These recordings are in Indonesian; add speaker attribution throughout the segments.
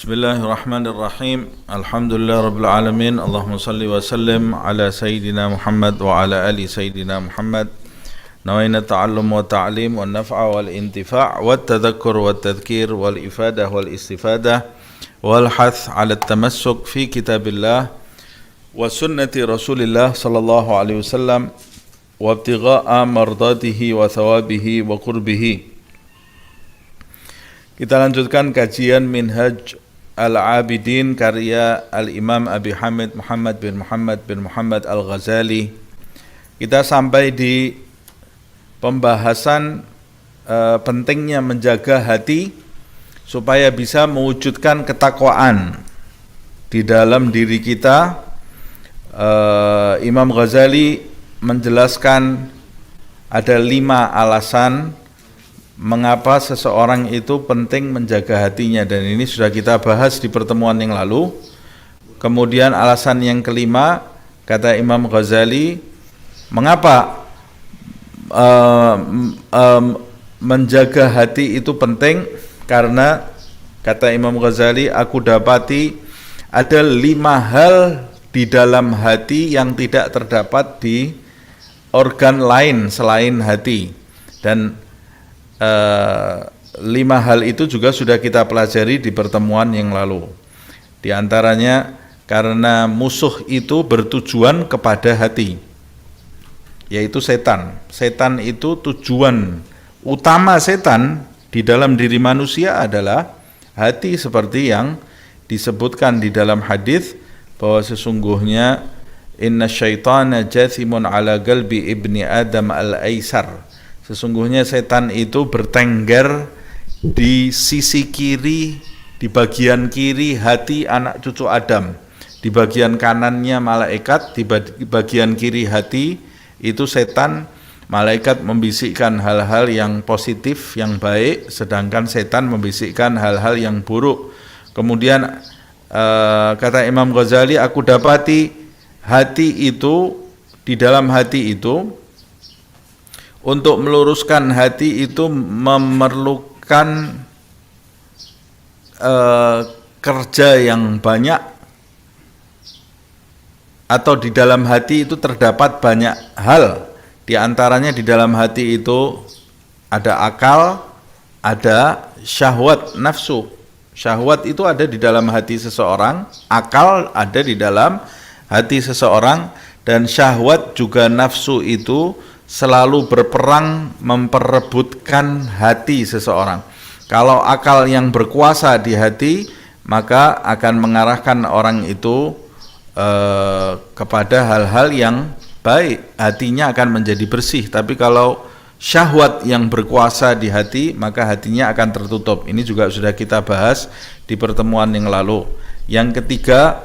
Speaker 1: Bismillahirrahmanirrahim. Alhamdulillah rabbil alamin. Allahumma salli wa sallim ala sayyidina Muhammad wa ala ali sayyidina Muhammad. Nawaina ta'allum wa ta'lim wa naf'a wal intifa' wa tadhakkur wa tadhkir wal ifadah wal istifadah wal hath ala tamassuk fi kitabillah wa sunnati Rasulillah sallallahu alaihi wasallam wa ibtigha'a mardatihi wa thawabihi wa qurbihi. Kita lanjutkan kajian Minhaj Al-Abidin karya Al-Imam Abi Hamid Muhammad bin Muhammad Al-Ghazali. Kita sampai di pembahasan pentingnya menjaga hati supaya bisa mewujudkan ketakwaan di dalam diri kita. Imam Ghazali menjelaskan ada 5 alasan mengapa seseorang itu penting menjaga hatinya, dan ini sudah kita bahas di pertemuan yang lalu. Kemudian alasan yang kelima, kata Imam Ghazali, mengapa menjaga hati itu penting? Karena kata Imam Ghazali, aku dapati ada 5 hal di dalam hati yang tidak terdapat di organ lain selain hati, dan 5 hal itu juga sudah kita pelajari di pertemuan yang lalu. Di antaranya karena musuh itu bertujuan kepada hati, yaitu setan. Setan itu tujuan utama setan di dalam diri manusia adalah hati, seperti yang disebutkan di dalam hadis bahwa sesungguhnya inna syaitana jathimun ala qalbi ibni Adam al-aisar. Sesungguhnya setan itu bertengger di sisi kiri, di bagian kiri hati anak cucu Adam. Di bagian kanannya malaikat, di bagian kiri hati itu setan. Malaikat membisikkan hal-hal yang positif, yang baik, sedangkan setan membisikkan hal-hal yang buruk. Kemudian kata Imam Ghazali, aku dapati hati itu, di dalam hati itu, untuk meluruskan hati itu memerlukan kerja yang banyak, atau di dalam hati itu terdapat banyak hal. Di antaranya di dalam hati itu ada akal, ada syahwat, nafsu. Syahwat itu ada di dalam hati seseorang, akal ada di dalam hati seseorang, dan syahwat juga nafsu itu selalu berperang memperebutkan hati seseorang. Kalau akal yang berkuasa di hati, maka akan mengarahkan orang itu kepada hal-hal yang baik, hatinya akan menjadi bersih. Tapi kalau syahwat yang berkuasa di hati, maka hatinya akan tertutup. Ini juga sudah kita bahas di pertemuan yang lalu. Yang ketiga,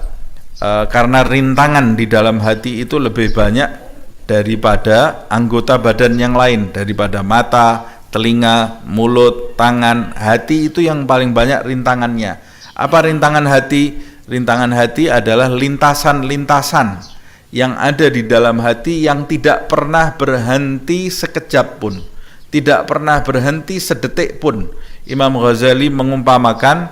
Speaker 1: karena rintangan di dalam hati itu lebih banyak daripada anggota badan yang lain, daripada mata, telinga, mulut, tangan. Hati itu yang paling banyak rintangannya. Apa rintangan hati? Rintangan hati adalah lintasan-lintasan yang ada di dalam hati yang tidak pernah berhenti sekejap pun, tidak pernah berhenti sedetik pun. Imam Ghazali mengumpamakan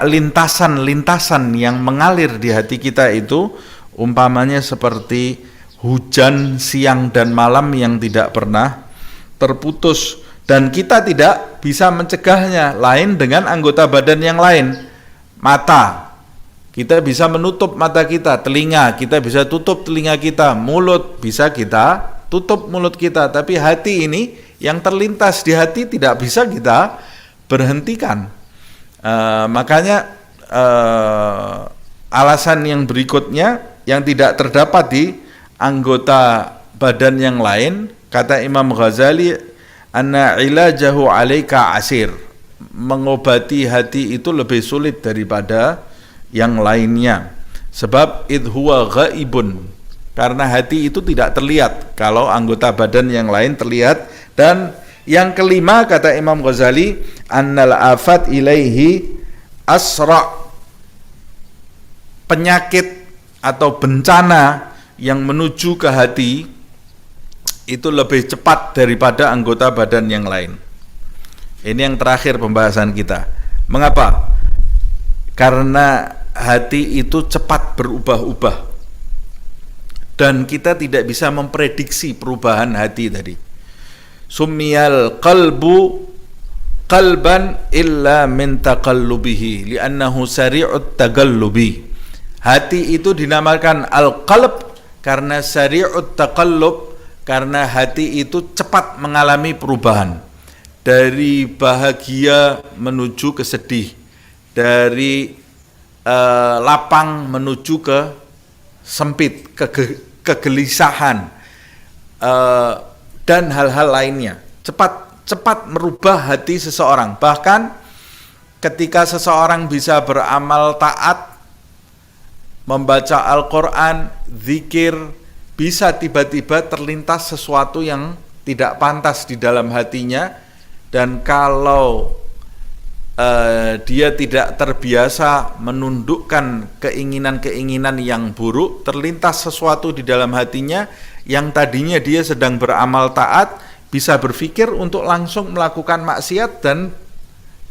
Speaker 1: lintasan-lintasan yang mengalir di hati kita itu umpamanya seperti hujan siang dan malam yang tidak pernah terputus, dan kita tidak bisa mencegahnya. Lain dengan anggota badan yang lain. Mata, kita bisa menutup mata kita. Telinga, kita bisa tutup telinga kita. Mulut, bisa kita tutup mulut kita. Tapi hati ini, yang terlintas di hati tidak bisa kita berhentikan. Makanya alasan yang berikutnya yang tidak terdapat di anggota badan yang lain, kata Imam Ghazali, anna ilajahu alaika asir. Mengobati hati itu lebih sulit daripada yang lainnya. Sebab idhuwa ghaibun, karena hati itu tidak terlihat, kalau anggota badan yang lain terlihat. Dan yang kelima, kata Imam Ghazali, annal afat ilaihi asra. Penyakit atau bencana yang menuju ke hati itu lebih cepat daripada anggota badan yang lain. Ini yang terakhir pembahasan kita. Mengapa? Karena hati itu cepat berubah-ubah dan kita tidak bisa memprediksi perubahan hati tadi. Summiyal qalbu qalban illa min taqallubihi li'annahu sari'ut tagallubi. Hati itu dinamakan al-qalb karena sari'ut taqallub, karena hati itu cepat mengalami perubahan dari bahagia menuju ke sedih, dari lapang menuju ke sempit, kegelisahan, dan hal-hal lainnya. Cepat merubah hati seseorang. Bahkan ketika seseorang bisa beramal taat, membaca Al-Quran, zikir, bisa tiba-tiba terlintas sesuatu yang tidak pantas di dalam hatinya, dan kalau dia tidak terbiasa menundukkan keinginan-keinginan yang buruk, terlintas sesuatu di dalam hatinya yang tadinya dia sedang beramal taat, bisa berpikir untuk langsung melakukan maksiat dan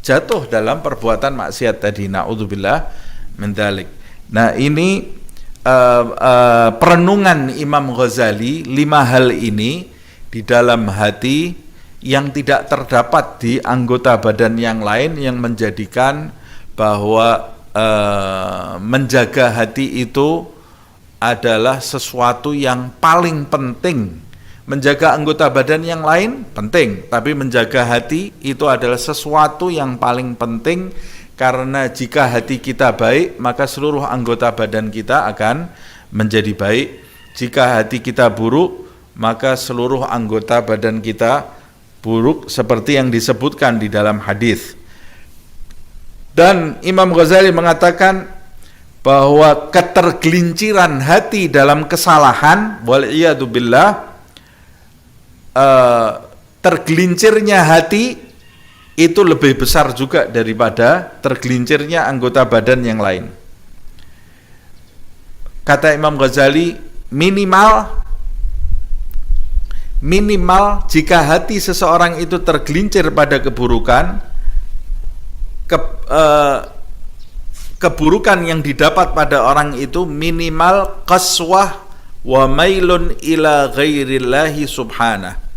Speaker 1: jatuh dalam perbuatan maksiat tadi. Na'udzubillah min dzalik. Nah, ini perenungan Imam Ghazali 5 hal ini di dalam hati yang tidak terdapat di anggota badan yang lain, yang menjadikan bahwa menjaga hati itu adalah sesuatu yang paling penting. Menjaga anggota badan yang lain penting, tapi menjaga hati itu adalah sesuatu yang paling penting, karena jika hati kita baik, maka seluruh anggota badan kita akan menjadi baik. Jika hati kita buruk, maka seluruh anggota badan kita buruk, seperti yang disebutkan di dalam hadis. Dan Imam Ghazali mengatakan bahwa ketergelinciran hati dalam kesalahan, wal'iyadu billah, tergelincirnya hati itu lebih besar juga daripada tergelincirnya anggota badan yang lain. Kata Imam Ghazali, minimal jika hati seseorang itu tergelincir pada keburukan, keburukan yang didapat pada orang itu minimal qaswah wa mailun ila ghairillahi subhanah.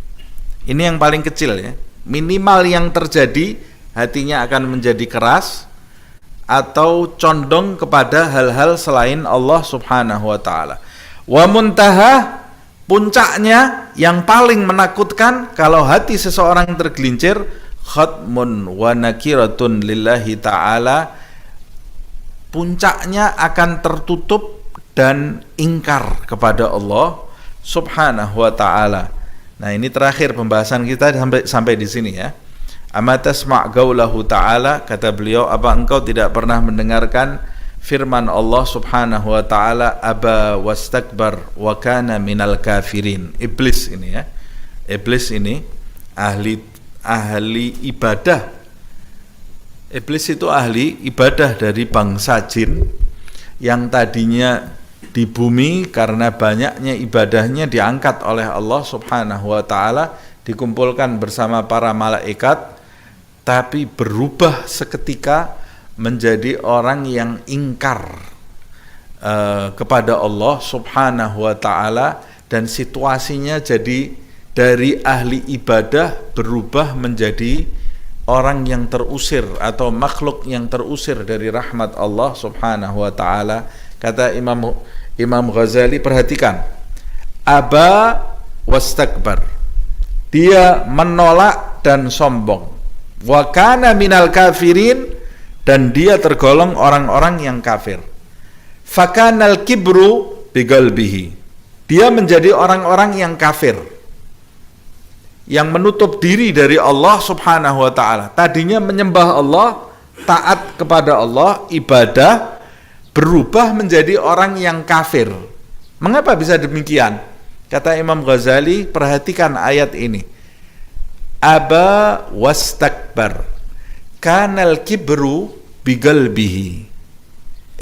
Speaker 1: Ini yang paling kecil ya. Minimal yang terjadi, hatinya akan menjadi keras atau condong kepada hal-hal selain Allah subhanahu wa ta'ala. Wa muntaha, puncaknya yang paling menakutkan kalau hati seseorang tergelincir, khatmun wa nakiratun lillahi ta'ala, puncaknya akan tertutup dan ingkar kepada Allah subhanahu wa ta'ala. Nah, ini terakhir pembahasan kita sampai di sini ya. Ama tasma' qaulahu ta'ala, kata beliau, apa engkau tidak pernah mendengarkan firman Allah subhanahu wa ta'ala, aba wastakbar wa kana minal kafirin. Iblis ini ya, iblis ini ahli ibadah. Iblis itu ahli ibadah dari bangsa jin yang tadinya di bumi karena banyaknya ibadahnya diangkat oleh Allah subhanahu wa ta'ala, dikumpulkan bersama para malaikat, tapi berubah seketika menjadi orang yang ingkar kepada Allah subhanahu wa ta'ala, dan situasinya jadi dari ahli ibadah berubah menjadi orang yang terusir atau makhluk yang terusir dari rahmat Allah subhanahu wa ta'ala. Kata Imam Ghazali, perhatikan, aba wastakbar, dia menolak dan sombong, wa kana minal kafirin, dan dia tergolong orang-orang yang kafir. Fakanal kibru biqalbihi, dia menjadi orang-orang yang kafir, yang menutup diri dari Allah subhanahu wa ta'ala. Tadinya menyembah Allah, taat kepada Allah, ibadah, berubah menjadi orang yang kafir. Mengapa bisa demikian? Kata Imam Ghazali, perhatikan ayat ini. Aba wastakbar, kanal kibru biqalbihi.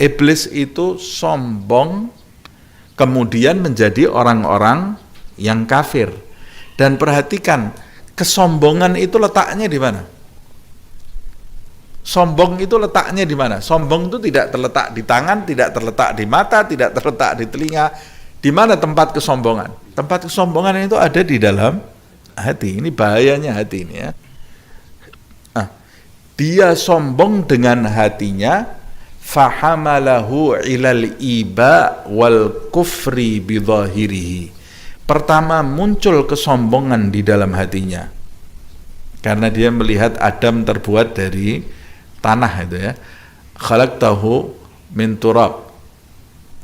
Speaker 1: Iblis itu sombong, kemudian menjadi orang-orang yang kafir. Dan perhatikan, kesombongan itu letaknya di mana? Sombong itu letaknya di mana? Sombong itu tidak terletak di tangan, tidak terletak di mata, tidak terletak di telinga. Di mana tempat kesombongan? Tempat kesombongan itu ada di dalam hati. Ini bahayanya hati ini ya. Dia sombong dengan hatinya, fahamalahu ilal iba wal kufri bidhahirihi. Pertama muncul kesombongan di dalam hatinya, karena dia melihat Adam terbuat dari tanah itu ya. Khalaqtahu min turab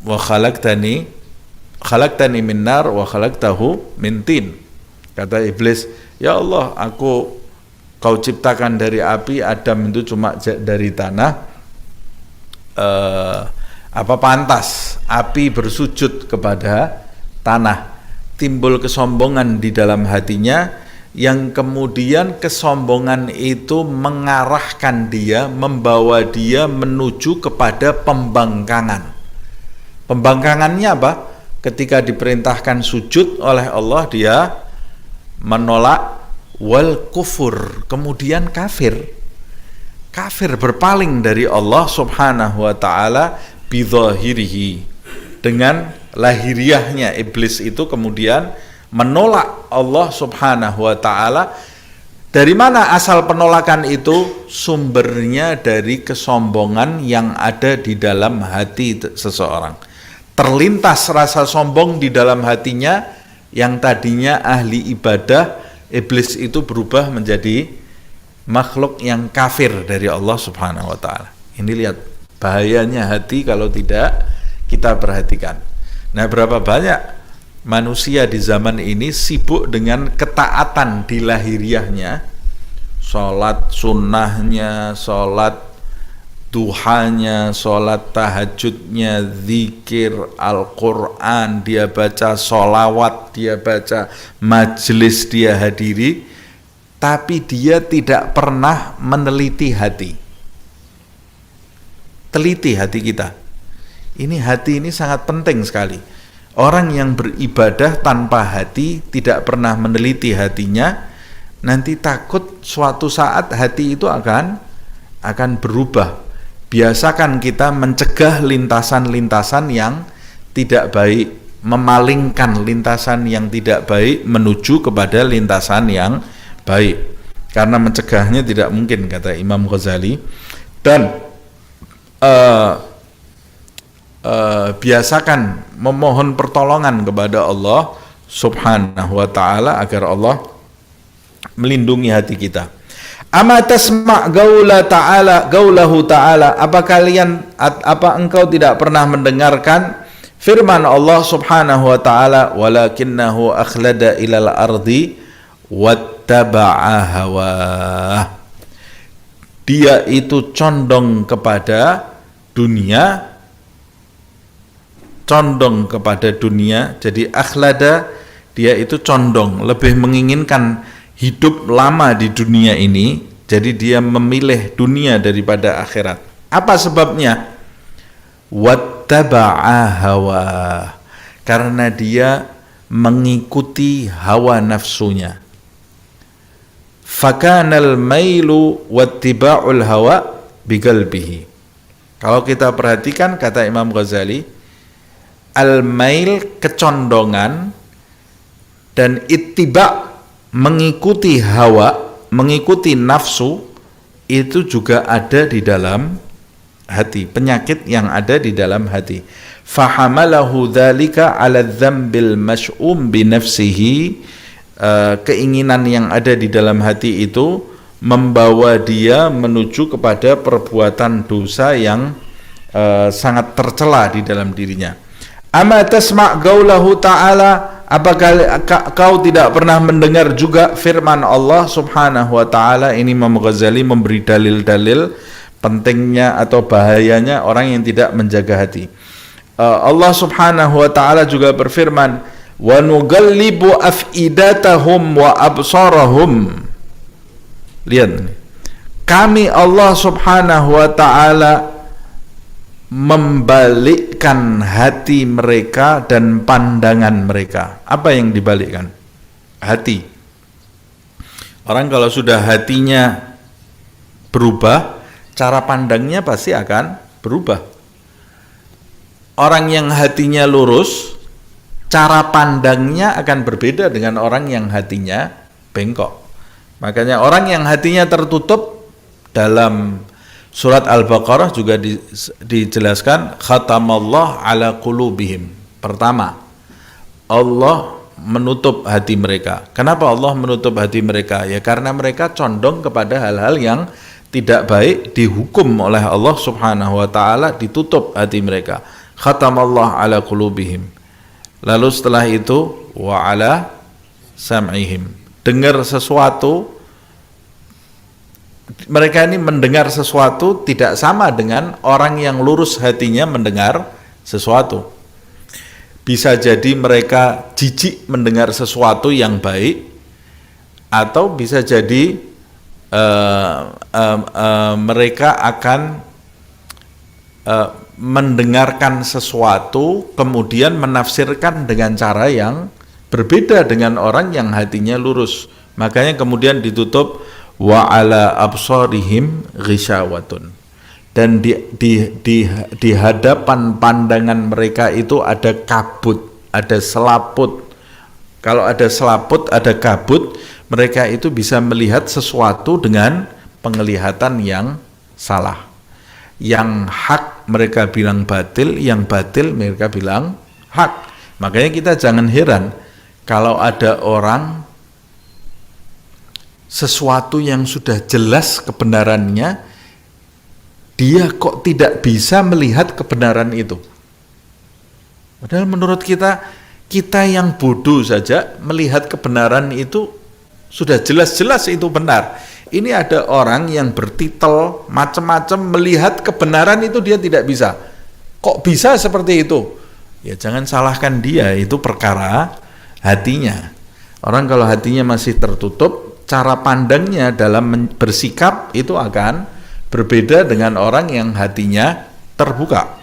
Speaker 1: wa khalaqtani min nar wa khalaqtahu min tin. Kata iblis, ya Allah, kau ciptakan dari api, Adam itu cuma dari tanah. Apa pantas api bersujud kepada tanah? Timbul kesombongan di dalam hatinya, yang kemudian kesombongan itu mengarahkan dia, membawa dia menuju kepada pembangkangan. Pembangkangannya apa? Ketika diperintahkan sujud oleh Allah, dia menolak, wal kufur, kemudian kafir berpaling dari Allah subhanahu wa ta'ala bidhahirihi. Dengan lahiriahnya iblis itu kemudian menolak Allah subhanahu wa ta'ala. Dari mana asal penolakan itu? Sumbernya dari kesombongan yang ada di dalam hati seseorang. Terlintas rasa sombong di dalam hatinya, yang tadinya ahli ibadah, iblis itu berubah menjadi makhluk yang kafir dari Allah subhanahu wa ta'ala. Ini lihat bahayanya hati kalau tidak kita perhatikan. Nah, berapa banyak manusia di zaman ini sibuk dengan ketaatan di lahiriahnya, sholat sunnahnya, sholat duhanya, sholat tahajudnya, zikir Al-Quran, dia baca sholawat, dia baca majelis, dia hadiri, tapi dia tidak pernah meneliti hati. Teliti hati kita. Ini hati ini sangat penting sekali. Orang yang beribadah tanpa hati, tidak pernah meneliti hatinya, nanti takut suatu saat hati itu akan berubah. Biasakan kita mencegah lintasan-lintasan yang tidak baik, memalingkan lintasan yang tidak baik menuju kepada lintasan yang baik. Karena mencegahnya tidak mungkin, kata Imam Ghazali. Dan biasakan memohon pertolongan kepada Allah subhanahu wa ta'ala agar Allah melindungi hati kita. Ama tasma' gaulahu ta'ala, apa engkau tidak pernah mendengarkan firman Allah subhanahu wa ta'ala, walakinnahu akhlada ilal ardi wattaba'a hawah. Dia itu condong kepada dunia, jadi akhlada, dia itu condong, lebih menginginkan hidup lama di dunia ini, jadi dia memilih dunia daripada akhirat. Apa sebabnya? Wattaba'a hawa, karena dia mengikuti hawa nafsunya. Fakanal mailu wattiba'ul hawa biqalbihi. Kalau kita perhatikan, kata Imam Ghazali, al-mail kecondongan, dan ittiba mengikuti hawa, mengikuti nafsu, itu juga ada di dalam hati, penyakit yang ada di dalam hati. Fahamalahu dzalika 'ala dzambil masy'um bi nafsihi. Keinginan yang ada di dalam hati itu membawa dia menuju kepada perbuatan dosa yang sangat tercela di dalam dirinya. Ama tasma' gaulahu ta'ala, apakah kau tidak pernah mendengar juga firman Allah subhanahu wa ta'ala? Ini Imam Ghazali memberi dalil-dalil pentingnya atau bahayanya orang yang tidak menjaga hati. Allah subhanahu wa ta'ala juga berfirman, wa nughallibu afidatahum wa absarahum. Lihat, kami Allah subhanahu wa ta'ala membalikkan hati mereka dan pandangan mereka. Apa yang dibalikkan? Hati. Orang kalau sudah hatinya berubah, cara pandangnya pasti akan berubah. Orang yang hatinya lurus, cara pandangnya akan berbeda dengan orang yang hatinya bengkok. Makanya orang yang hatinya tertutup, dalam surat Al-Baqarah juga dijelaskan, khatamallah ala qulubihim. Pertama, Allah menutup hati mereka. Kenapa Allah menutup hati mereka? Ya karena mereka condong kepada hal-hal yang tidak baik, dihukum oleh Allah Subhanahu wa taala, ditutup hati mereka. Khatamallah ala qulubihim. Lalu setelah itu wa ala sam'ihim. Dengar sesuatu, mereka ini mendengar sesuatu tidak sama dengan orang yang lurus hatinya mendengar sesuatu. Bisa jadi mereka jijik mendengar sesuatu yang baik, atau bisa jadi mereka akan mendengarkan sesuatu kemudian menafsirkan dengan cara yang berbeda dengan orang yang hatinya lurus. Makanya kemudian ditutup wa ala absarihim ghisyawatun, dan di hadapan pandangan mereka itu ada kabut, ada selaput. Kalau ada selaput, ada kabut, mereka itu bisa melihat sesuatu dengan penglihatan yang salah. Yang hak mereka bilang batil, yang batil mereka bilang hak. Makanya kita jangan heran kalau ada orang sesuatu yang sudah jelas kebenarannya, dia kok tidak bisa melihat kebenaran itu. Padahal menurut kita yang bodoh saja melihat kebenaran itu sudah jelas-jelas itu benar. Ini ada orang yang bertitel macam-macam melihat kebenaran itu dia tidak bisa. Kok bisa seperti itu? Ya jangan salahkan dia, itu perkara hatinya. Orang kalau hatinya masih tertutup, cara pandangnya dalam bersikap itu akan berbeda dengan orang yang hatinya terbuka.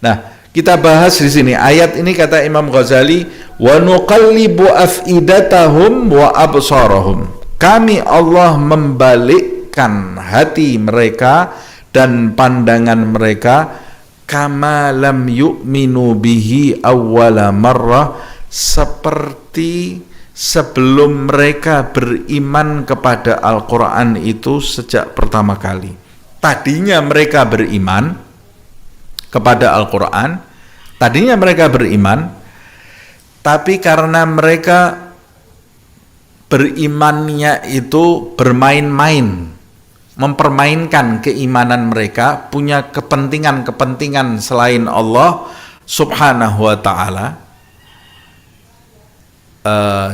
Speaker 1: Nah, kita bahas di sini ayat ini, kata Imam Ghazali, wa nuqallibu afidatahum wa absarahum. Kami Allah membalikkan hati mereka dan pandangan mereka, kama lam yu'minu bihi awwala marrah, seperti sebelum mereka beriman kepada Al-Quran itu sejak pertama kali. Tadinya mereka beriman kepada Al-Quran, tapi karena mereka berimannya itu bermain-main, mempermainkan keimanan mereka, punya kepentingan-kepentingan selain Allah Subhanahu wa ta'ala,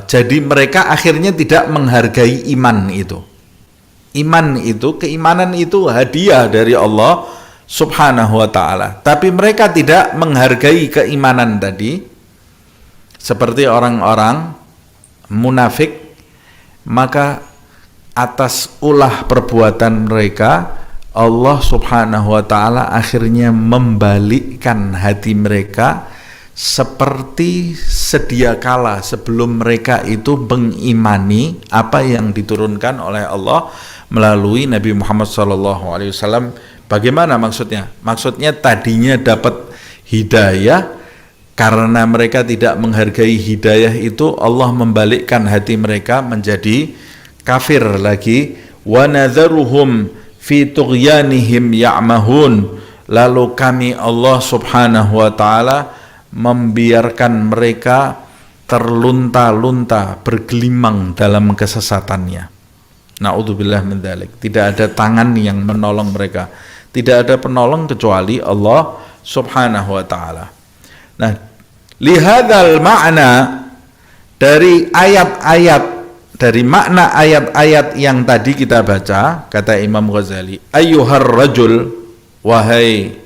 Speaker 1: jadi mereka akhirnya tidak menghargai iman itu. Keimanan itu hadiah dari Allah Subhanahu wa ta'ala, tapi mereka tidak menghargai keimanan tadi, seperti orang-orang munafik. Maka atas ulah perbuatan mereka, Allah Subhanahu wa ta'ala akhirnya membalikkan hati mereka seperti sedia kala sebelum mereka itu mengimani apa yang diturunkan oleh Allah melalui Nabi Muhammad SAW. Bagaimana maksudnya? Maksudnya tadinya dapat hidayah, karena mereka tidak menghargai hidayah itu, Allah membalikkan hati mereka menjadi kafir lagi. Wa nadharuhum fi tughyanihim ya'mahun. Lalu kami Allah Subhanahu wa ta'ala membiarkan mereka terlunta-lunta, bergelimang dalam kesesatannya. Na'udzubillah min dzalik. Tidak ada tangan yang menolong mereka. Tidak ada penolong kecuali Allah Subhanahu wa ta'ala. Nah, lihadzal makna, dari ayat-ayat, dari makna ayat-ayat yang tadi kita baca, kata Imam Ghazali, ayyuhar rajul, wahai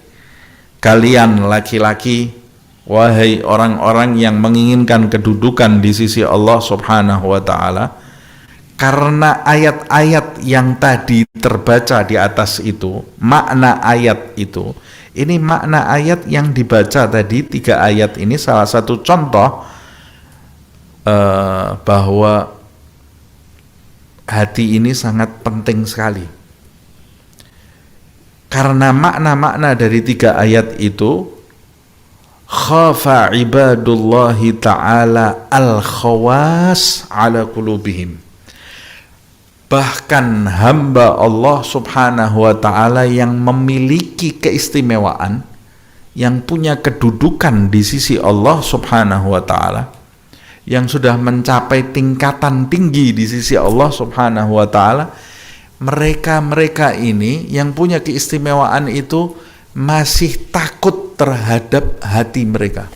Speaker 1: kalian laki-laki, wahai orang-orang yang menginginkan kedudukan di sisi Allah Subhanahu wa ta'ala, karena ayat-ayat yang tadi terbaca di atas itu, makna ayat itu, ini makna ayat yang dibaca tadi, 3 ayat ini salah satu contoh bahwa hati ini sangat penting sekali. Karena makna-makna dari 3 ayat itu, khafa ibadullahi ta'ala al-khawas ala qulubihim. Bahkan hamba Allah subhanahu wa ta'ala yang memiliki keistimewaan, yang punya kedudukan di sisi Allah subhanahu wa ta'ala, yang sudah mencapai tingkatan tinggi di sisi Allah subhanahu wa ta'ala, mereka ini yang punya keistimewaan itu masih takut terhadap hati mereka.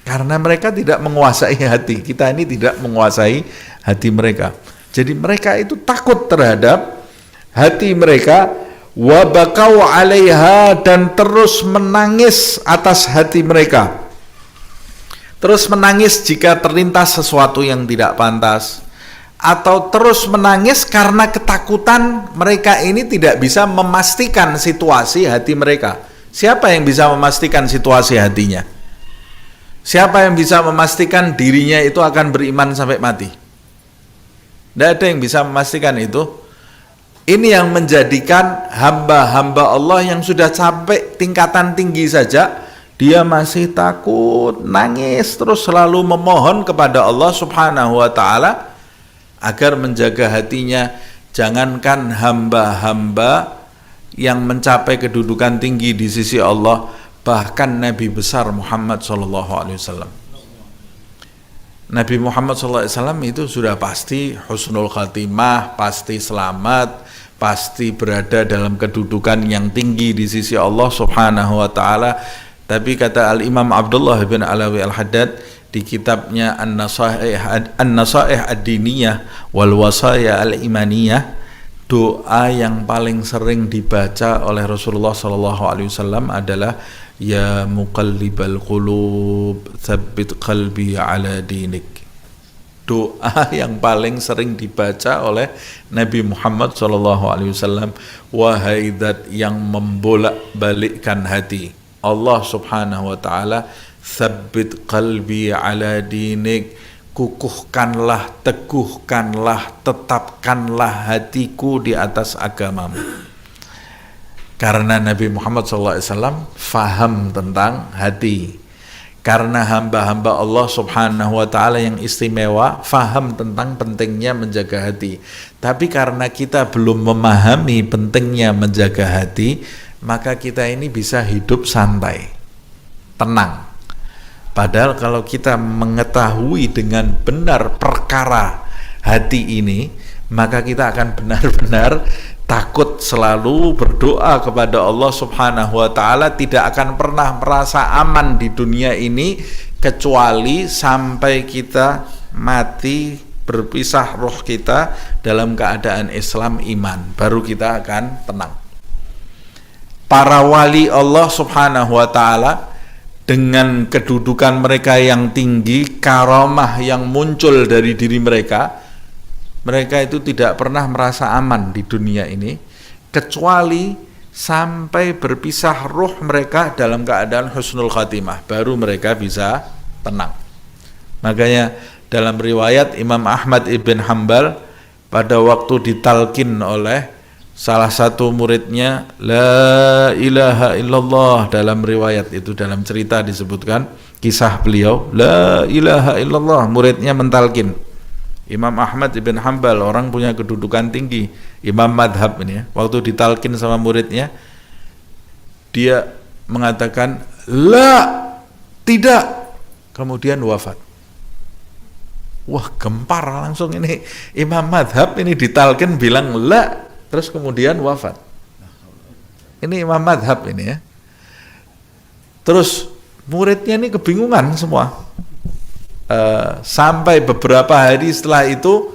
Speaker 1: Karena mereka tidak menguasai hati. Kita ini tidak menguasai hati mereka. Jadi mereka itu takut terhadap hati mereka, wa bakau 'alaiha, dan terus menangis atas hati mereka. Terus menangis jika terlintas sesuatu yang tidak pantas, atau terus menangis karena ketakutan mereka ini tidak bisa memastikan situasi hati mereka. Siapa yang bisa memastikan situasi hatinya? Siapa yang bisa memastikan dirinya itu akan beriman sampai mati? Tidak ada yang bisa memastikan itu. Ini yang menjadikan hamba-hamba Allah yang sudah sampai tingkatan tinggi saja, dia masih takut, nangis, terus selalu memohon kepada Allah subhanahu wa ta'ala agar menjaga hatinya. Jangankan hamba-hamba yang mencapai kedudukan tinggi di sisi Allah, bahkan Nabi besar Muhammad SAW. Nabi Muhammad SAW itu sudah pasti husnul khatimah, pasti selamat, pasti berada dalam kedudukan yang tinggi di sisi Allah subhanahu wa ta'ala. Tapi kata Al-Imam Abdullah bin Alawi Al-Haddad di kitabnya An-Nasaih Ad-Diniyah wal Wasaya Al-Imaniyah, doa yang paling sering dibaca oleh Rasulullah SAW adalah ya muqallibal qulub tsabbit qalbi ala dinik. Doa yang paling sering dibaca oleh Nabi Muhammad SAW, wahai zat yang membolak-balikkan hati, Allah subhanahu wa ta'ala, tsabbit qalbi ala dinik, kukuhkanlah, teguhkanlah, tetapkanlah hatiku di atas agamamu. Karena Nabi Muhammad SAW faham tentang hati. Karena hamba-hamba Allah subhanahu wa ta'ala yang istimewa faham tentang pentingnya menjaga hati. Tapi karena kita belum memahami pentingnya menjaga hati, maka kita ini bisa hidup santai, tenang. Padahal kalau kita mengetahui dengan benar perkara hati ini, maka kita akan benar-benar takut, selalu berdoa kepada Allah subhanahu wa ta'ala, tidak akan pernah merasa aman di dunia ini kecuali sampai kita mati, berpisah roh kita dalam keadaan Islam iman, baru kita akan tenang. Para wali Allah subhanahu wa ta'ala dengan kedudukan mereka yang tinggi, karamah yang muncul dari diri mereka, mereka itu tidak pernah merasa aman di dunia ini kecuali sampai berpisah ruh mereka dalam keadaan husnul khatimah, baru mereka bisa tenang. Makanya dalam riwayat Imam Ahmad ibn Hanbal, pada waktu ditalkin oleh salah satu muridnya, la ilaha illallah, dalam riwayat itu, dalam cerita disebutkan kisah beliau, la ilaha illallah, muridnya mentalkin. Imam Ahmad ibn Hanbal, orang punya kedudukan tinggi, imam madhab ini ya, waktu ditalkin sama muridnya, dia mengatakan la, tidak, kemudian wafat. Wah, gempar langsung ini imam madhab ini, ditalkin bilang la, terus kemudian wafat. Ini imam madhab ini ya. Terus muridnya ini kebingungan semua. Sampai beberapa hari setelah itu,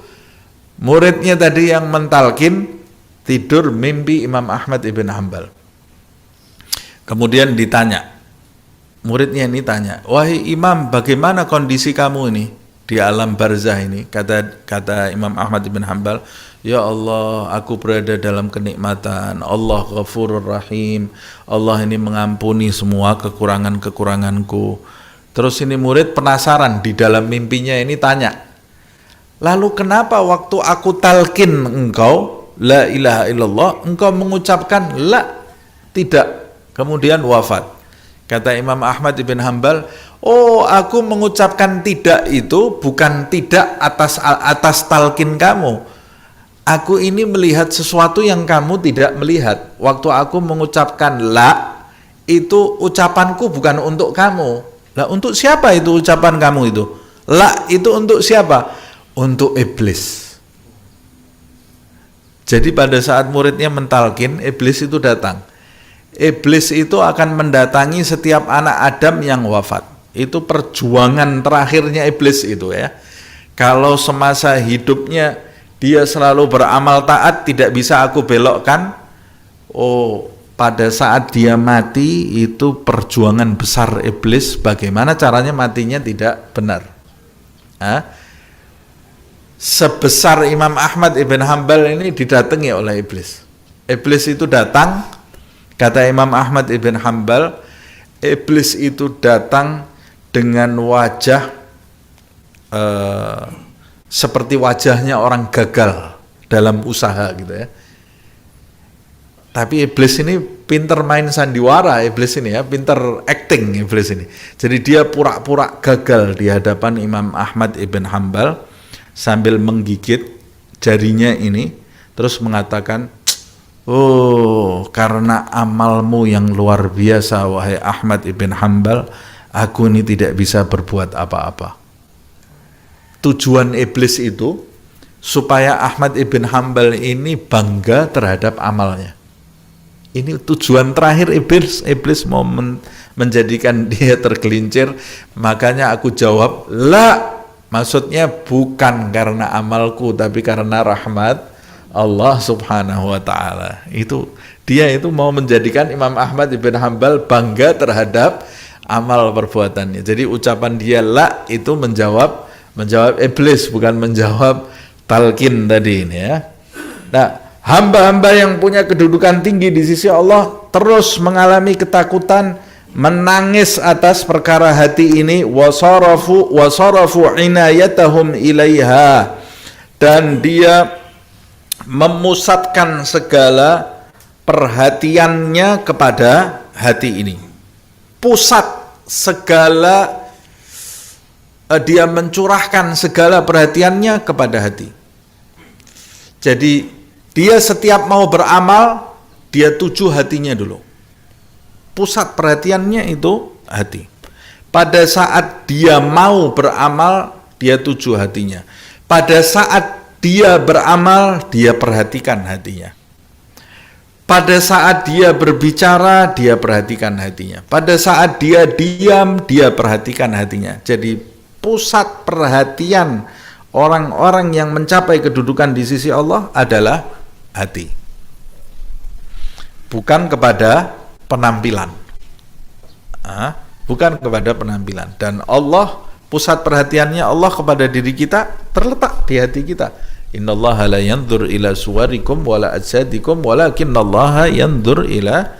Speaker 1: muridnya tadi yang mentalkin tidur mimpi Imam Ahmad ibn Hanbal. Kemudian ditanya, muridnya ini tanya, wahai Imam, bagaimana kondisi kamu ini di alam barzah ini? Kata Imam Ahmad ibn Hanbal, ya Allah, aku berada dalam kenikmatan, Allah Ghafurur Rahim, Allah ini mengampuni semua kekurangan-kekuranganku. Terus ini murid penasaran, di dalam mimpinya ini tanya, lalu kenapa waktu aku talkin engkau la ilaha illallah, engkau mengucapkan la, Tidak. Kemudian wafat. Kata Imam Ahmad ibn Hanbal, oh aku mengucapkan tidak itu bukan tidak atas talqin kamu. Aku ini melihat sesuatu yang kamu tidak melihat. Waktu aku mengucapkan la, itu ucapanku bukan untuk kamu. Lah untuk siapa itu ucapan kamu itu? La itu untuk siapa? Untuk iblis. Jadi pada saat muridnya mentalkin, iblis itu datang. Iblis itu akan mendatangi setiap anak Adam yang wafat. Itu perjuangan terakhirnya iblis itu ya. Kalau semasa hidupnya dia selalu beramal taat, tidak bisa aku belokkan. Oh, pada saat dia mati itu perjuangan besar iblis. Bagaimana caranya matinya tidak benar. Sebesar Imam Ahmad ibn Hanbal ini didatangi oleh iblis. Iblis itu datang. Kata Imam Ahmad ibn Hanbal, iblis itu datang dengan wajah seperti wajahnya orang gagal dalam usaha gitu ya. Tapi iblis ini pinter main sandiwara, iblis ini ya, pinter acting iblis ini. Jadi dia pura-pura gagal di hadapan Imam Ahmad ibn Hanbal sambil menggigit jarinya ini, terus mengatakan, oh, karena amalmu yang luar biasa wahai Ahmad ibn Hanbal, aku ini tidak bisa berbuat apa-apa. Tujuan iblis itu supaya Ahmad ibn Hanbal ini bangga terhadap amalnya. Ini tujuan terakhir iblis mau menjadikan dia tergelincir. Makanya aku jawab, la, maksudnya bukan karena amalku tapi karena rahmat Allah subhanahu wa ta'ala. Itu dia itu mau menjadikan Imam Ahmad ibn Hanbal bangga terhadap amal perbuatannya. Jadi ucapan dia la itu menjawab iblis, bukan menjawab talqin tadi ini ya. Nah, hamba-hamba yang punya kedudukan tinggi di sisi Allah terus mengalami ketakutan, menangis atas perkara hati ini, wasarafu inayatahum ilaiha, dan dia memusatkan segala perhatiannya kepada hati ini. Pusat segala, dia mencurahkan segala perhatiannya kepada hati. Jadi dia setiap mau beramal, dia tuju hatinya dulu. Pusat perhatiannya itu hati. Pada saat dia mau beramal, dia tuju hatinya. Pada saat dia beramal, dia perhatikan hatinya. Pada saat dia berbicara, dia perhatikan hatinya. Pada saat dia diam, dia perhatikan hatinya. Jadi pusat perhatian orang-orang yang mencapai kedudukan di sisi Allah adalah hati. Bukan kepada penampilan. Bukan kepada penampilan. Dan Allah, pusat perhatiannya Allah kepada diri kita terletak di hati kita. Innallaha la yanzur ila suwarikum wala ajsadikum walakinnallaha yanzur ila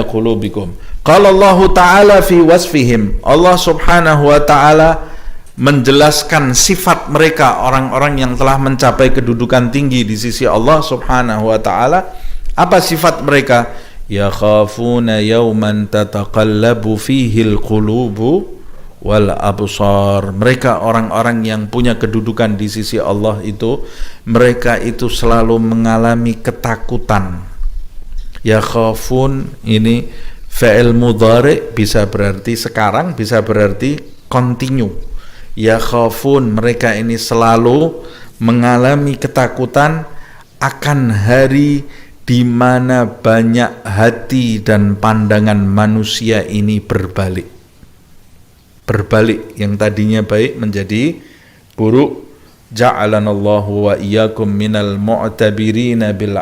Speaker 1: qulubikum. Qala Allah Ta'ala fi wasfihim. Allah Subhanahu wa Ta'ala menjelaskan sifat mereka, orang-orang yang telah mencapai kedudukan tinggi di sisi Allah Subhanahu wa Ta'ala. Apa sifat mereka? Yakhafuna yawman tataqallabu fihi al-qulubu wal absar. Mereka orang-orang yang punya kedudukan di sisi Allah itu, mereka itu selalu mengalami ketakutan. Yakhafun ini fa'il mudhari, bisa berarti sekarang, bisa berarti continue. Yakhafun, mereka ini selalu mengalami ketakutan akan hari di mana banyak hati dan pandangan manusia ini berbalik. Yang tadinya baik menjadi buruk. Ja'alanallahu wa iyyakum minal mu'tabirina bil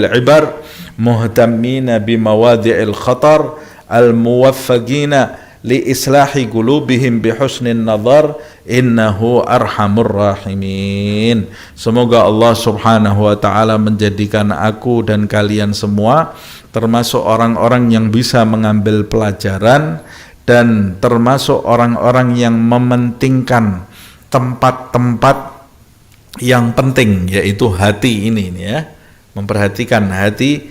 Speaker 1: ibar muhtammina bimawadhi'il khatar al muwaffaqina li islahi qulubihim bi husnin nazar innahu arhamur rahimin. Semoga Allah Subhanahu wa Ta'ala menjadikan aku dan kalian semua termasuk orang-orang yang bisa mengambil pelajaran dan termasuk orang-orang yang mementingkan tempat-tempat yang penting, yaitu hati ini ya. Memperhatikan hati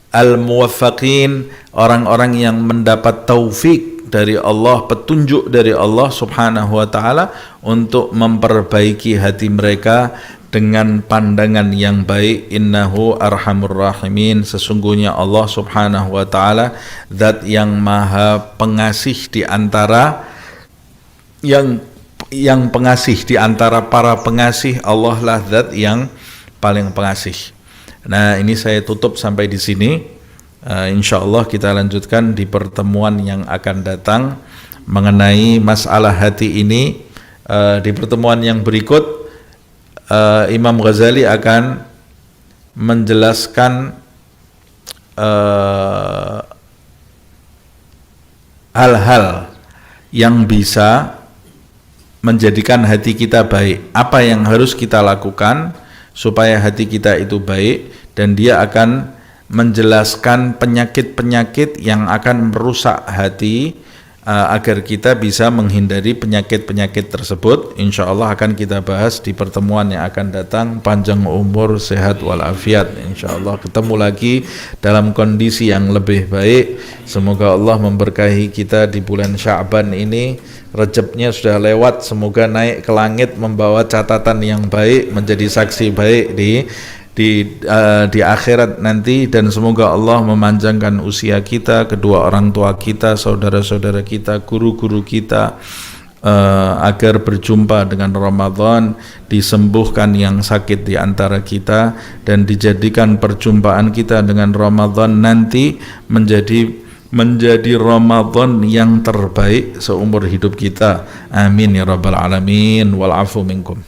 Speaker 1: al-muwaffaqin, orang-orang yang mendapat taufik dari Allah, petunjuk dari Allah Subhanahu wa taala untuk memperbaiki hati mereka dengan pandangan yang baik. Innahu arhamur rahimin, sesungguhnya Allah Subhanahu wa taala zat yang maha pengasih di antara yang pengasih di antara para pengasih. Allah lah zat yang paling pengasih. Nah, ini saya tutup sampai di sini. Insya Allah kita lanjutkan di pertemuan yang akan datang mengenai masalah hati ini. Di pertemuan yang berikut Imam Ghazali akan menjelaskan hal-hal yang bisa menjadikan hati kita baik. Apa yang harus kita lakukan supaya hati kita itu baik, dan dia akan menjelaskan penyakit-penyakit yang akan merusak hati agar kita bisa menghindari penyakit-penyakit tersebut. Insya Allah akan kita bahas di pertemuan yang akan datang. Panjang umur, sehat walafiat. Insya Allah ketemu lagi dalam kondisi yang lebih baik. Semoga Allah memberkahi kita di bulan Sya'ban ini. Recepnya sudah lewat, semoga naik ke langit membawa catatan yang baik, menjadi saksi baik di akhirat nanti, dan semoga Allah memanjangkan usia kita, kedua orang tua kita, saudara-saudara kita, guru-guru kita, agar berjumpa dengan Ramadan, disembuhkan yang sakit di antara kita, dan dijadikan perjumpaan kita dengan Ramadan nanti menjadi Ramadan yang terbaik seumur hidup kita. Amin ya rabbal alamin. Wal afu minkum.